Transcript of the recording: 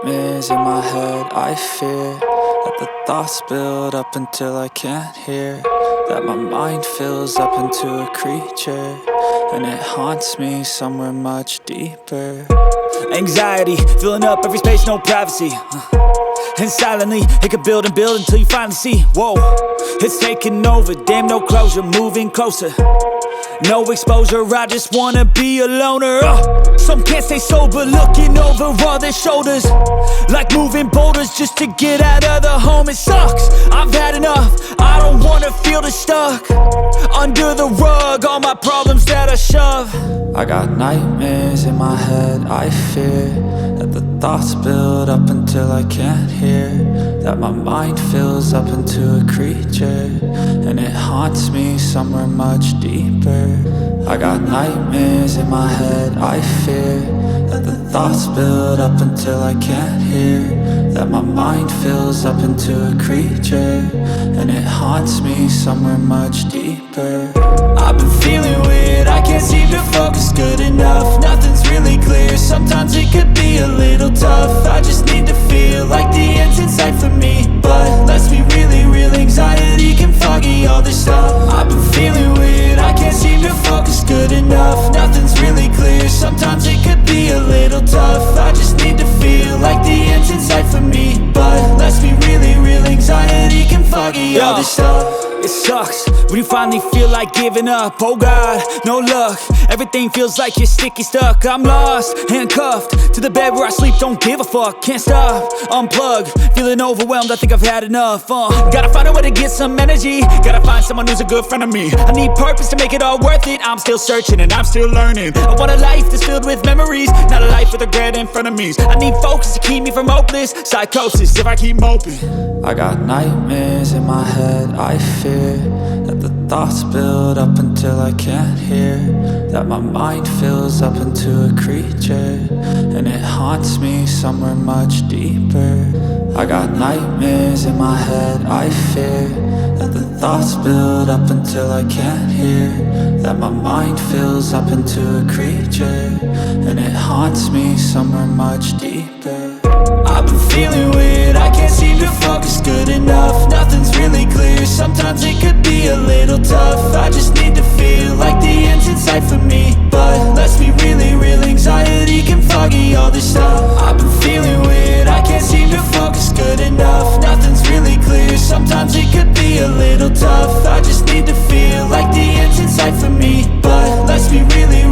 nightmares in my head. I fear that the thoughts build up until I can't hear, that my mind fills up into a creature, and it haunts me somewhere much deeper. Anxiety, filling up every space, no privacy. And silently, it could build and build until you finally see, whoa, it's taking over, damn, no closure, moving closer. No exposure, I just wanna be a loner. Some can't stay sober, looking over all their shoulders, like moving boulders just to get out of the home. It sucks, I've had enough, I don't wanna feel the stuck under the rug, all my problems that I shove. I got nightmares in my head. I fear that the thoughts build up until I can't hear, that my mind fills up into a creature, and it haunts me somewhere much deeper. I got nightmares in my head. I fear that the thoughts build up until I can't hear, that my mind fills up into a creature, and it haunts me somewhere much deeper. I've been feeling weird, I can't seem to focus good enough. Nothing's really clear, sometimes it could be a little tough. I just need to feel like the end's in sight for me, but let's be really real, anxiety can foggy all this stuff. I've been feeling weird, I can't seem to focus good enough. Nothing's really clear, sometimes it could be a little tough. I just need to feel like the end's in sight for me, but let's be really real, anxiety can foggy all this stuff. It sucks when you finally feel like giving up. Oh God, no luck, everything feels like you're sticky stuck. I'm lost, handcuffed to the bed where I sleep, don't give a fuck. Can't stop, unplug, feeling overwhelmed, I think I've had enough. Gotta find a way to get some energy, gotta find someone who's a good friend of me. I need purpose to make it all worth it, I'm still searching and I'm still learning. I want a life that's filled with memories, not a life with regret and frenemies. I need focus to keep me from hopeless psychosis if I keep moping. I got nightmares in my head. I fear that the thoughts build up until I can't hear, that my mind fills up into a creature, and it haunts me somewhere much deeper. I got nightmares in my head. I fear that the thoughts build up until I can't hear, that my mind fills up into a creature, and it haunts me somewhere much deeper. I've been feeling weird, I can't seem to focus good enough. Nothing's really clear, sometimes it could be a little tough. I just need to feel like the end's in sight for me, but let's be really real, anxiety can foggy all this stuff. I've been feeling weird, I can't seem to focus good enough. Nothing's really clear, sometimes it could be a little tough.